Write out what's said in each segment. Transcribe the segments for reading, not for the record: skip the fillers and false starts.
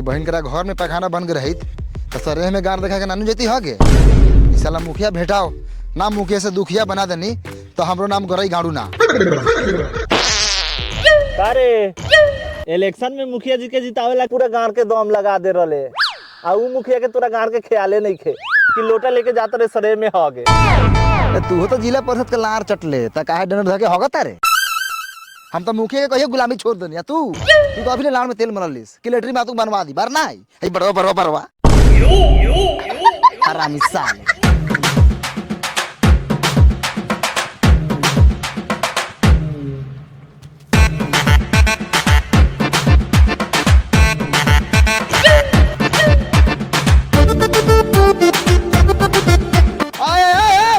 बहन करा घर में पैखाना बन के रही तो सरेह में गार देखा के नानू जती हगे साला मुखिया भेटाओ ना मुखिया से दुखिया बना देनी तो हमरो नाम गरई गाड़ू ना। अरे इलेक्शन में मुखिया जी के जितावेला पूरा गांव के दम लगा दे रहे आ उ मुखिया के तोरा गांव के ख्याले नहीं खे कि लोटा लेके जाता रे सरे में होगे। तू तो जिला परिषद के लार चटले त काहे डर धके होगा तारे। हम तो मुखिया के कहियो गुलामी छोड़ देनी तू तो अभी लाड़ में तेल मरलिस कि लेटरी में तू बनवा दी बार ना है बड़वा हरामी साले।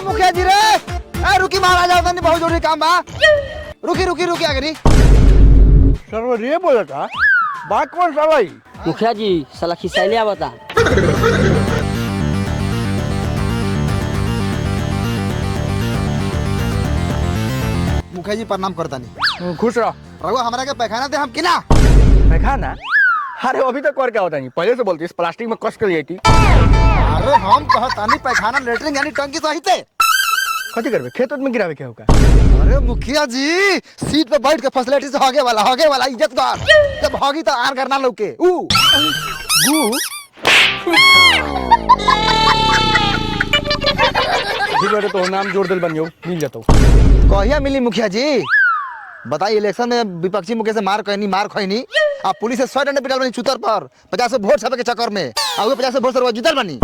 मुखिया जी रे रुकी महाराज आओ तनी बहुत जरूरी काम बा। रुकी आगे सर्व रे बोला था बात कौन सा भाई। मुखिया जी साला खिसाइलिया बता। मुखिया जी प्रणाम करता नहीं। खुश रहो। रघु हमारा के पैखाना दे हम किना पैखाना। अरे अभी तक कर क्या होता नहीं पहले से बोलती इस प्लास्टिक में कस कर ली थी। अरे हम कहता नहीं पैखाना लेटरिन यानी टंकी सही थे कथी करबे खेत में गिरावे क्या होगा। अरे मुखिया जी सीट पे बैठ के फैसिलिटी से होगे वाला इज्जत कर जब होगी तो आर करना लौके ऊ तो नाम जोड़ दिल बनियो मिल जातो। कहिया मिली मुखिया जी बताइए। इलेक्शन में विपक्षी मुखिया से मार खैनी आप पुलिस से 100 डंडे पिटाल बनी चूतर पर 50 वोट छापे के चक्कर में और 50 वोट से जीतल बनी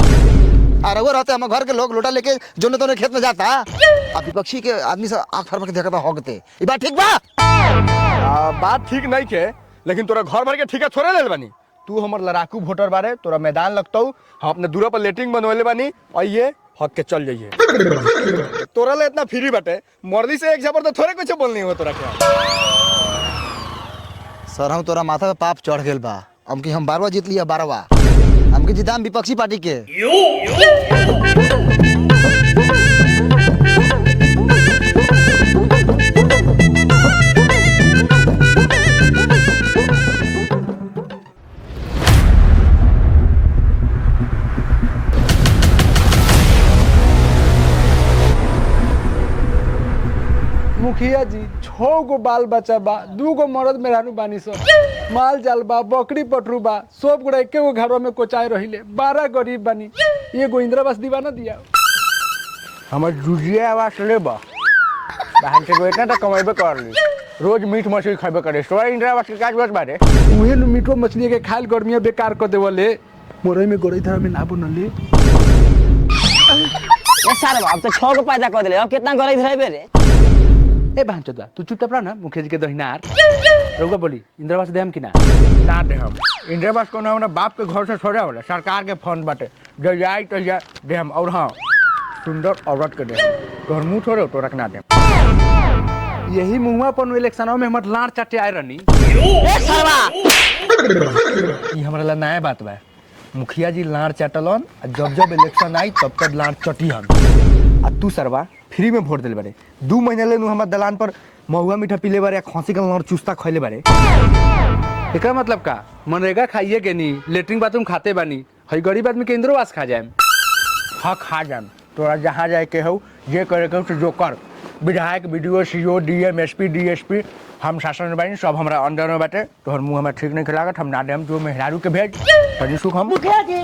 और वो रहते हम घर के लोग लोटा लेके जोने तोने खेत में जाता अब विपक्षी के आदमी से आंख फरमा के देखता होगते ये बात ठीक बा। बात ठीक नहीं के लेकिन तोरा घर भर के ठीका थोड़े ले बानी। तू हमर लड़ाकू वोटर बारे तोरा मैदान लगता हम अपने दूरा पर लेटरिंग बनवले बानी आइए हक के चल जाइए। तोरा ले इतना फ्री बाटे मर्दी से एक झपर तो थोड़े कुछ बोलनी हो तोरा क्या। सर हम तोरा माथा पे पाप चढ़ गेल बा हमकी हम 12वां जीत लिया 12वां हमके जिताम विपक्षी पार्टी के। मुखिया जी 6 गो बाल बच्चा बा 2 गो मर्द मेहरानू बानी सब माल जाल बा बकरी पटरू बा सब गोड़ा एके गो घरों में कोचाए रहिले 12 गरीब बानी ये गो इंदिरावास दीवाना दिया हमर जुजिया आवाज ले बा बहन से को इतना तो कमाइबे कर ली रोज मीट मछली खाइबे करे तोरा इंदिरावास के काज बस बारे उहे नु मीठो मछली के खाल गर्मिया बेकार कर देवले मोरई में गोरई धरा में ना बनले। ए सारे बाप तो 6 को पैदा कर देले अब कितना गरई धराइबे रे। ए भांचोदा तू चुपचाप रह ना मुखिया जी के दहिनार रउगा बोली इंदिरावास दे हम कि ना दे हम इंदिरावास को ना हमरा बाप के घर से छोड़े होला सरकार के फंड बाटे जब जाए तो जा दे हम। और हाँ सुंदर औरत के दे तोहर मुंह थोड़े तो रखना दे। यही मुंहवा पर इलेक्शनों में हमर लाड़ चाटे आए रहनी। ए सरवा ई हमरा ला नया बात बा मुखिया जी लाड़ चाटलन जब इलेक्शन आई तब तक लाड़ चटी हम आ तू सरवा फ्री में वोट दिल बारे 2 महीना ले हमारे दलान पर महुआ मीठा पीले बारे खांसी का लड़ चुस्ता खैले बारे। एकरा मतलब का मनरेगा खाइए के नहीं लेटरिन बाथरूम खाते बानी हई गरीब आदमी के इंदिरावास खा जाए। हाँ खा जान तोरा जहाँ जाए के हो जे करे के हो जो कर विधायक BDO CO DM SP DSP हम शासन में बानी सब हमरा अंडर में बाटे तोहर मुँह हमें ठीक नहीं खिलागत हम ना दे हम जो मेहरारू के भेज तनी सुख हम मुखिया जी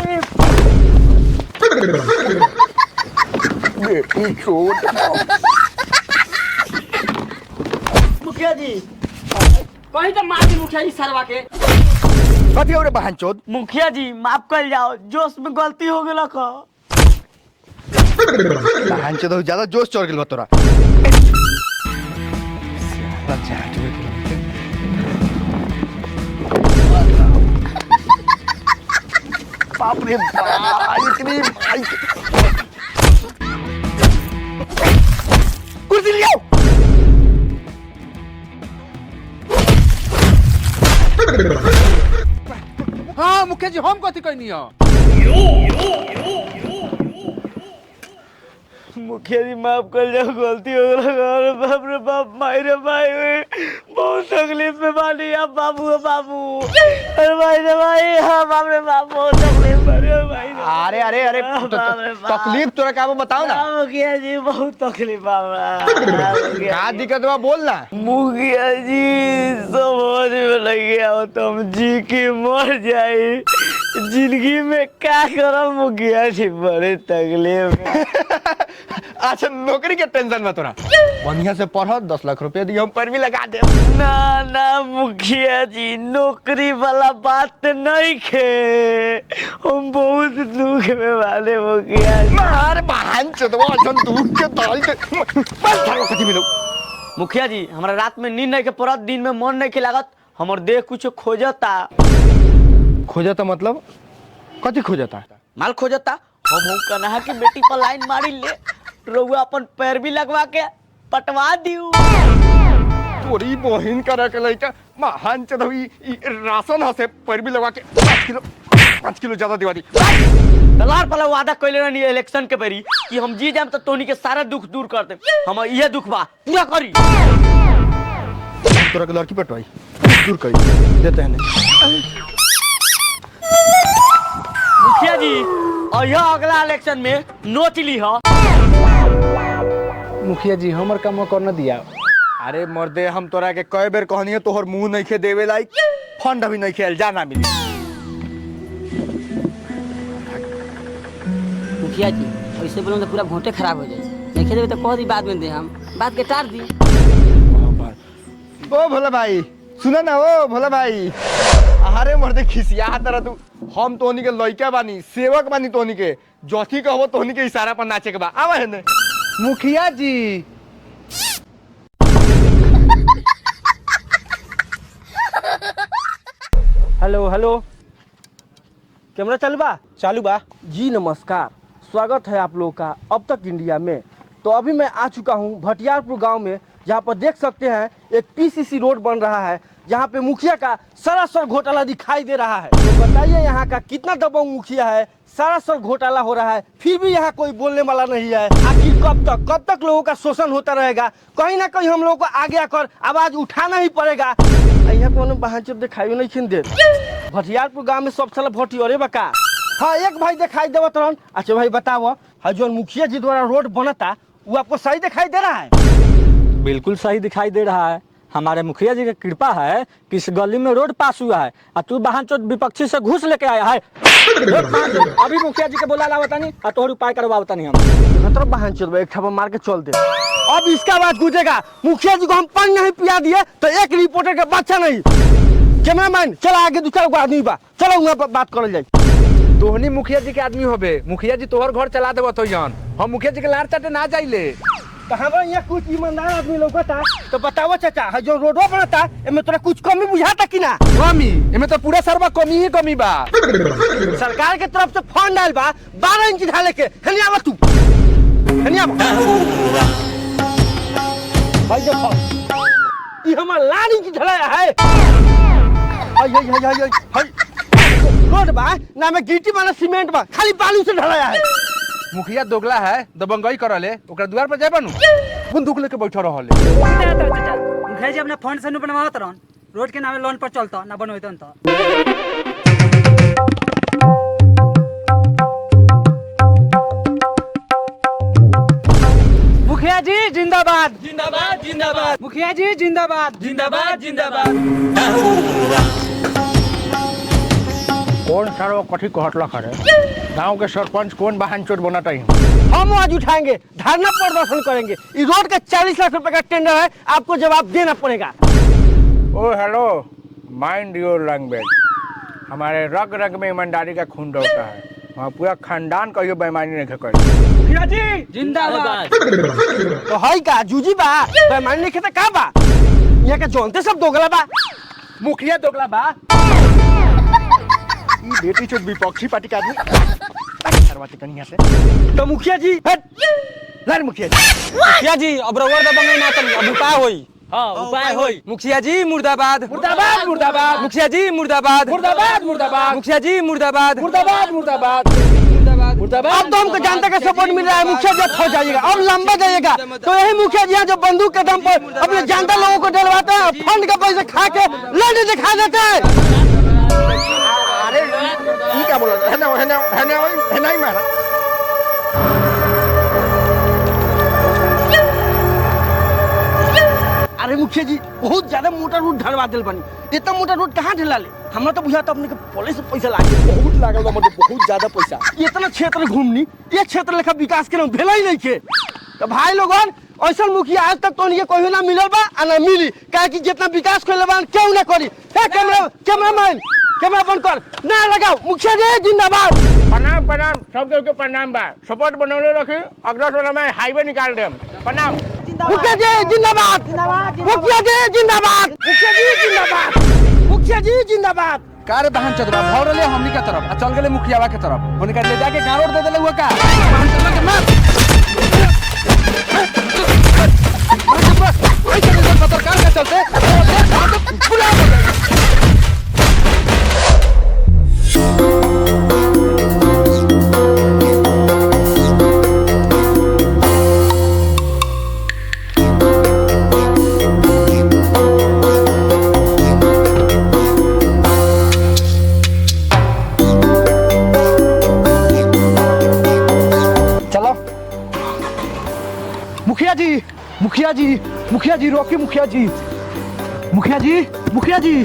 मुखिया जी कहीं तो मार दी मुखिया जी सरवा के कथी हो रे बहन चोद। मुखिया जी माफ कर जाओ जोश में गलती हो गेल का। बहन चोद ज्यादा जोश चढ़ गेल बा तोरा। बाप रे बाप इतनी कुर्सी लियो। हाँ मुखिया जी हम कथी कहनी हो मुखिया जी माफ कर जाओ, गलती हो गई। अरे बाप रे बाप, माई रे माई, बहुत तकलीफ में बानी अब बाबू। अरे भाई रे भाई, हाँ बाप रे बाप, बहुत तकलीफ में रे भाई। अरे अरे अरे तकलीफ तोरा का बताओ ना। मुखिया जी बहुत तकलीफ का दिक्कत बा बोल ना। मुखिया जी समझ में लग गया हो, तुम जी की मर जाई, जिंदगी में क्या करो मुखिया जी, बड़े तकलीफ। अच्छा नौकरी के टेंशन में तोरा, बढ़िया से पढ़, 10 लाख रुपया दिए हम पर भी लगा दे। ना ना मुखिया जी, नौकरी वाला बात नहीं खे, हम बहुत दुख में वाले मुखिया जी। मार बहन चोदवा जन दूध के दाल के बस थारो कथि मिलो। मुखिया जी हमारा रात में नींद नहीं के पड़त, दिन में मन नहीं के लागत, हमर देह कुछ खोजता। खोजता मतलब कथि खोजता? माल खोजता। हम कन्हा की बेटी पर लाइन मारी ले, रउआ अपन पैर भी लगवा के पटवा दियो। तोरी बहिन करे के लइका महान चदवी राशन हसे पर भी लगा के 5 किलो ज्यादा दिवा दी। दलार पला वादा कइले रहनी इलेक्शन के बेरी कि हम जी जाम तो तोनी के सारा दुख दूर कर दे। हम ये दुख बा पूरा करी। तोरा के लड़की पटवाई दूर करी देते हैं। मुखिया जी और यह अगला इलेक्शन में नोट ली हो। मुखिया जी हमर काम करना दिया। अरे मर्दे हम तोरा के कई बेर कहनी है, तोहर मुंह नहीं खे देवे लायक, फंड अभी नहीं खेल जाना मिली। मुखिया जी ऐसे बोलो तो पूरा घोंटे खराब हो जाए, नहीं खेले तो कह दी बाद में दे, हम बात के टार दी। ओ भोला भाई सुना ना, ओ भोला भाई, अरे मर्दे खिसिया तरह तू, हम तोहनी के लइका बानी, सेवक बानी तोहनी के, जथी कहबो तोहनी के इशारा पर नाचे के बा। आवा है ने मुखिया जी हेलो हेलो, कैमरा चालू बा? जी नमस्कार, स्वागत है आप लोगों का अब तक इंडिया में। तो अभी मैं आ चुका हूं भटियारपुर गांव में, जहां पर देख सकते हैं एक पीसीसी रोड बन रहा है, जहां पे मुखिया का सरासर घोटाला दिखाई दे रहा है। तो बताइए यहाँ का कितना दबंग मुखिया है, सरासर घोटाला हो रहा है, फिर भी यहाँ कोई बोलने वाला नहीं है। आखिर कब तक लोगों का शोषण होता रहेगा? कहीं ना कहीं हम लोगों को आगे आकर आवाज उठाना ही पड़ेगा। यहाँ कोनो बहन चोद दिखाई नहीं खिन दे। भटियारपुर गाँव में सब साल भटियारे बका। हाँ एक भाई दिखाई देवत रहन। अच्छा भाई बताओ, जो मुखिया जी द्वारा रोड बनता वो आपको सही दिखाई दे रहा है? बिल्कुल सही दिखाई दे रहा है। हमारे मुखिया जी की कृपा है कि इस गली में रोड पास हुआ है, और तू बहन चोद विपक्षी से घूस लेके आया है। अभी मुखिया जी के बोला लावता नहीं और तोहर उपाय करवावता नहीं। हम मतलब बहन चोद एक ठप्पा मार के चल दे। अब इसका बात गुजेगा, मुखिया जी को हम पानी नहीं पिया दिए तो एक रिपोर्टर का बच्चा नहीं। कैमरामैन चलो आगे, दूसरा आदमी बा, चलो वहाँ पर बात करल जाए। तोहनी मुखिया जी के आदमी होबे, मुखिया जी तोहर घर चला देव तो हम मुखिया जी के लार चाटे ना जाइले। कहाँ यहाँ कुछ ईमानदार आदमी लौकता तो बताओ चाचा, जो रोडवा बनता एमे तोरा कुछ कमी बुझाता कि ना? कमी एमे तो पूरा सरवा कमी ही कमी बा। सरकार के तरफ से फंड आयल बा 12 इंच ढाले के। हनिया बा तू, हनिया बा भाई देखो ये हमार लाल इंच ढलाया है। हाय रोड बा ना में गिट्टी वाला सीमेंट बा, खाली बालू से ढलाया है। मुखिया दोगला है, दबंगई करले, ओकरा द्वार पर जाबा नु बंदूक लेके बैठा रहले। मुखिया जी अपने फंड से न बनवावत रहन, रोड के नामे लोन पर चलता ना बनवैतन तो। मुखिया जी जिंदाबाद जिंदाबाद जिंदाबाद, मुखिया जी जिंदाबाद जिंदाबाद जिंदाबाद। कौन सारो कथी कहतला करे? गांव के सरपंच कौन बहन चोद बनता है? हम आज उठाएंगे, धरना प्रदर्शन करेंगे। इस रोड का 40 लाख रुपए का टेंडर है, आपको जवाब देना पड़ेगा। ओ हेलो, माइंड योर लैंग्वेज। हमारे रग रग में ईमानदारी का खून दौड़ता है, वहाँ पूरा खानदान कहियो बेईमानी नहीं करे। मुखिया जी जिंदाबाद। तो है का जूजी बा, बेईमानी नहीं खेते का बा? यहाँ के जानते सब दोगला बा। मुखिया दोगला बा। बेटी चोद विपक्षी पार्टी का आदमी करवाते कहीं से। तो मुखिया जी लार मुखिया जी अब रवर दबंगई ना चली, अब उपाय होई। हाँ उपाय होई। मुखिया जी मुर्दाबाद, मुर्दाबाद मुर्दाबाद, मुखिया जी मुर्दाबाद, मुर्दाबाद मुर्दाबाद, मुखिया जी मुर्दाबाद, मुर्दाबाद मुर्दाबाद, मुर्दाबाद। अब तो हमको जनता का सपोर्ट मिल रहा है, मुखिया जी हो जाइएगा, अब लंबा जाइएगा। तो यही मुखिया जी हैं जो बंदूक के दम पर अपने जनता लोगों को डलवाते हैं, फंड का पैसे खा के लड़ दिखा देते हैं। अरे ये क्या बोला है नहीं मारा। अरे मुखिया जी बहुत ज्यादा मोटा रोड ढलवा दिल बनी, इतना मोटा रोड कहाँ ढला ले? हमरा तो बुझा तो अपने के पुलिस से पैसा लागे बहुत लागल बा, मतलब बहुत ज्यादा पैसा। इतना क्षेत्र घूमनी, ये क्षेत्र लेखा विकास के भेला ही नहीं के। तो भाई लोगन ऐसा मुखिया आज तक तो नहीं कोई ना मिलल बा आ ना मिली, काहे कि जितना विकास कोई लेबा क्यों ना करी। कैमरामैन कैमरा बंद कर, ना लगाओ। मुखिया जी जिंदाबाद। प्रणाम प्रणाम, सब के प्रणाम बा, सपोर्ट बनौले रखी, अगला साल में हाईवे निकाल देम। प्रणाम। मुखिया जी जिंदाबाद, मुखिया जी जिंदाबाद, मुखिया जी जिंदाबाद, मुखिया जी जिंदाबाद। कार बहन चतरा भौरले हमनी के तरफ आ चल गेले मुखियावा के तरफ, उनका ले जाके गारोड़ दे देले हुआ का। पत्रकार के चलते पूरा मुखिया जी, मुखिया जी रोकी, मुखिया जी, मुखिया जी, मुखिया जी।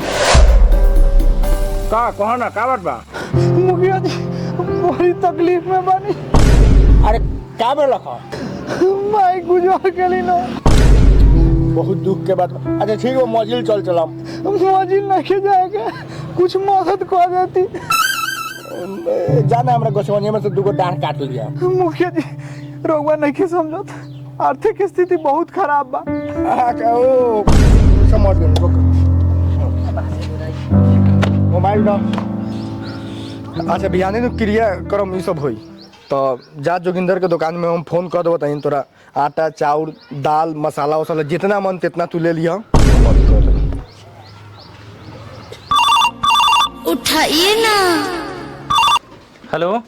का कहो ना, का बात बा? मुखिया जी बड़ी तकलीफ में बनी। अरे क्या बोल रखा? माई गुजर गेली ना। बहुत दुख के बात बा। अच्छा ठीक है, मौजिल चल चलाम। मौजिल नहीं जाएगा, कुछ मदद कर देती। जाना हमरा गोसवनिया में से दुगो डांट काट लिया। मुखिया जी रउआ नहीं समझत, आर्थिक स्थिति बहुत खराब बा। ओ समझ गए, रुक मोबाइल दो। अच्छा बिहाने तो क्रिया करम ई सब होई तो जा जोगिंदर के दुकान में हम फोन कर देबो, तहीं तोरा आटा चाउर दाल मसाला वसाला जितना मन तितना तू ले लिया। उठाइए ना। हेलो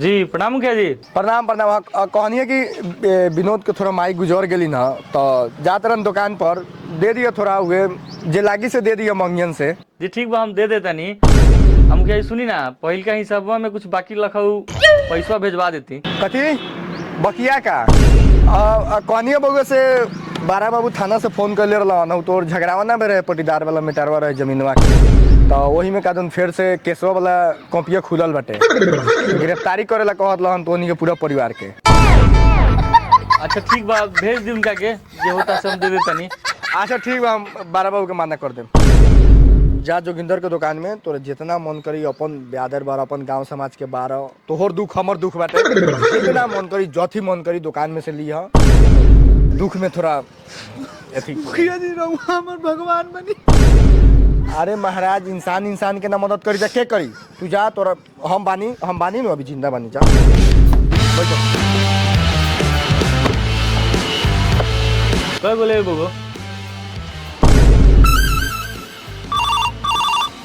जी, प्रणाम मुखिया जी। प्रणाम प्रणाम। कहनी है कि विनोद के थोड़ा माई गुजर गेली ना, तो जात रहन दुकान पर दे दिया, थोड़ा हुए जे लागी से दे दिया मंगियन से। जी ठीक बा, हम दे देता नहीं। हम क्या सुनी ना, पहिल का हिसाबवा में कुछ बाकी रखा पैसा भेजवा देती। कथी बकिया का? कहनी बउए से बारा बाबू थाना से फोन कर ले रहा ना, तो झगड़ावा ना रहे, पटीदार वाला मिटारवा रहे जमीनवा के, तो वही में कादन फिर से केसवा वाला कॉपिया खुलल बाटे, गिरफ्तारी करेला कहत लहन तो के पूरा परिवार के। अच्छा ठीक बा, भेज दी उनका के, जे होता से हम दे देता नहीं। अच्छा ठीक बा, हम बारा बाबू के माना कर देम। जा जोगिंदर के दुकान में तोरे जितना मन करी अपन ब्यादर बार, अपन गांव समाज के बार, तोहर दुख हमर दुख बाटे, जितना मन करी जथी मन करी दुकान में से लिया, दुख में थोड़ा एथी। मुखिया जी रउआ हमर भगवान बनी। अरे महाराज, इंसान इंसान के ना मदद करी के करी? तू जा, तोरा हम बानी ना, अभी जिंदा बानी। जा क्या बोले बगो?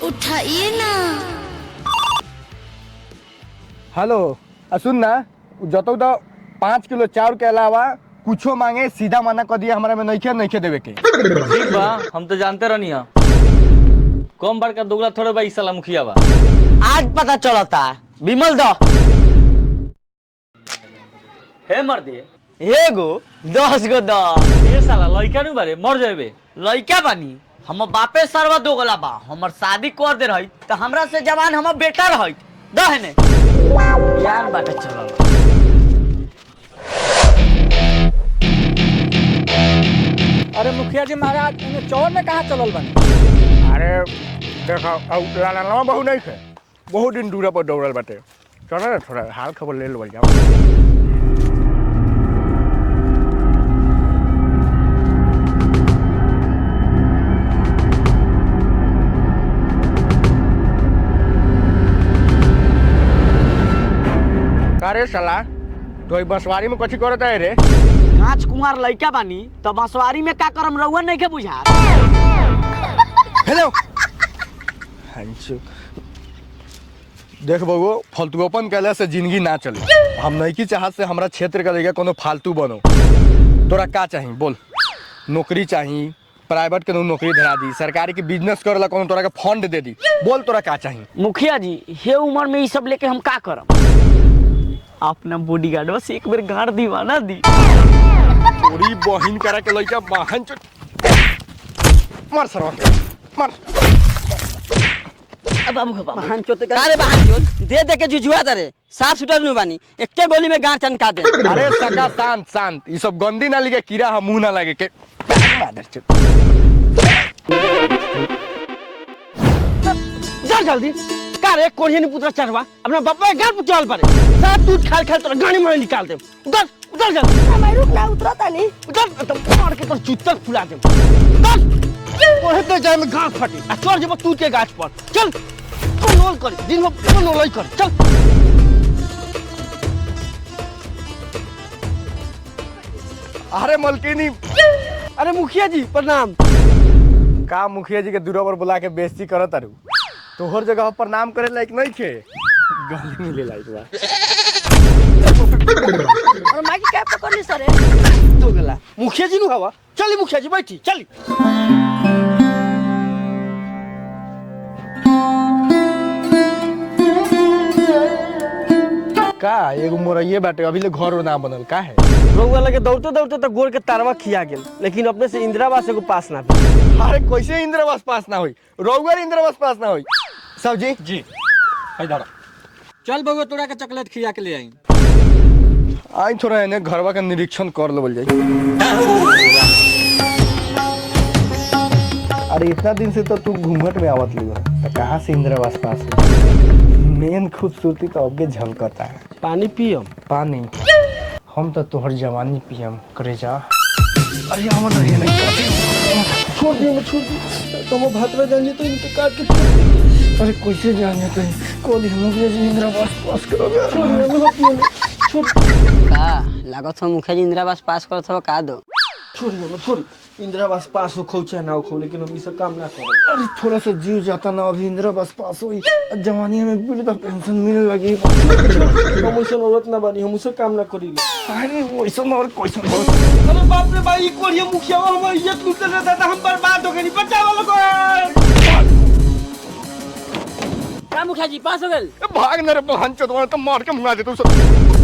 उठाइए ना। हेलो, सुन ना, जतो तो 5 किलो चाउर के अलावा कुछो मांगे सीधा मना कर दिया, हमारा में नहीं देवे के। ठीक बा, हम तो जानते रहनी है, कम बार का दोगला थोड़े बा साला मुखिया बा। आज पता चलता विमल दो हे मर्दे, एगो 10 गो दो। ये साला लइका नु बारे मर जाबे। लइका बानी, हम बापे सरवा दोगला बा, हमर शादी कर दे रही तो हमरा से जवान हमर बेटा रही दहने यार बाटे चलल। अरे मुखिया जी महाराज, इन्हें चौर में कहाँ चलल बनी? अरे देखो, लाला बहु नहीं थे, बहुत दिन दूरा पर दौड़ल बाटे। चलो ना थोड़ा हाल खबर ले लो जाओ। अरे साला तो बसवारी में कथी करता है रे? कांच कुमार लइका बानी तो बसवारी में का करम रउआ नहीं के बुझा। हेलो हंसू, देख बबू फालतूपन कैला से जिंदगी ना चले। हम नहीं की चाहत से हमरा क्षेत्र का लड़का कोनो फालतू बनो। तोरा का चाहिए बोल? नौकरी चाहिए, प्राइवेट के नौकरी धरा दी, सरकारी के बिजनेस करला कोनो तोरा के फंड दे दी, बोल तोरा का चाहिए? मुखिया जी हे उम्र में ये सब लेके हम का करब? अपना बॉडीगार्ड से एक बार गाड़ दीवाना दी। तोरी बहिन करा के लइका बहन चो मार सरवा मार। बाबू बहन चोत अरे बहन चोत दे दे के जुजुआ दरे साफ सुटर नु बानी एक्के गोली में गांठ चनका दे। अरे सका शांत शांत, ई सब गंदी ना लगे, कीड़ा हम मुंह ना लगे के मादर चो। चल जल्दी का रे कोढ़िया पुत्र चढ़वा अपना बापा के घर पर चल पड़े साथ दूध खाल खाल तोरा गाड़ी में निकाल दे। उधर उधर जल्दी मैं रुक ना उतरा तानी। उधर तो मार के तोर जूतर फुला दे। उधर कोहे जाए में गांठ फटे आ चढ़ जब तू के गाछ पर चल कोनोल कर दिन में कोनोल कर चल। अरे मलकिनी, अरे मुखिया जी प्रणाम। का मुखिया जी के दूरा पर बुला के बेइज्जती करत तारू? तोहर जगह प्रणाम करे लायक नहीं थे, गली मिले लायक बा। और माँ की क्या पकड़नी सरे? तो गला मुखिया जी नु हवा चली मुखिया जी बैठी चली। का एगो मोरइये बाटे अभी ले घर ना बनल का है? रउआ लगे दौड़ते दौड़ते तो गोड़ के तारवा खिया गेल, लेकिन अपने से इंदिरावास को पास ना भी। अरे कैसे इंदिरावास पास ना होई? रोगर इंदिरावास पास ना होई। सब जी जी चल बउआ तोरा के चॉकलेट खिया के ले आई। आई थोड़ा एने घरवा का निरीक्षण कर लेवल जाई। अरे इतना दिन से तो तू घूंघट में आवत लियो, तो कहाँ से इंदिरावास पास हुई? मेन खूबसूरती तो अबे झलकता है। पानी पियम पानी हम तो तोहर जवानी पियम करे जा। अरे हमर नहीं नहीं छोड़ दियो छोड़ दियो तुम भात में जानिए तो इनके काट के अरे कैसे जाने तो कोली हम लोग इंदिरावास पास करोगे? छोड़ का लागत हो मुखिया जी इंदिरावास पास करत हो का दो? छोड़ इंदिरावास पास हो खो चाहे ना हो, लेकिन हम इसे काम ना करो। अरे थोड़ा सा जीव जाता ना, अभी इंदिरावास पास हुई जवानी में वृद्धा पेंशन मिलने लगी। हम उसे औरत ना बनी, हम उसे काम ना करी। अरे वैसा और कैसा? अरे बाप रे भाई कोढ़िया मुखिया हम इज्जत लूटने रहता था, हम बर्बाद हो गए। बचाओ लोग का मुखिया जी पास हो गए? भाग न रे बहन चोद, तो मार के मुंगा दे तू सब।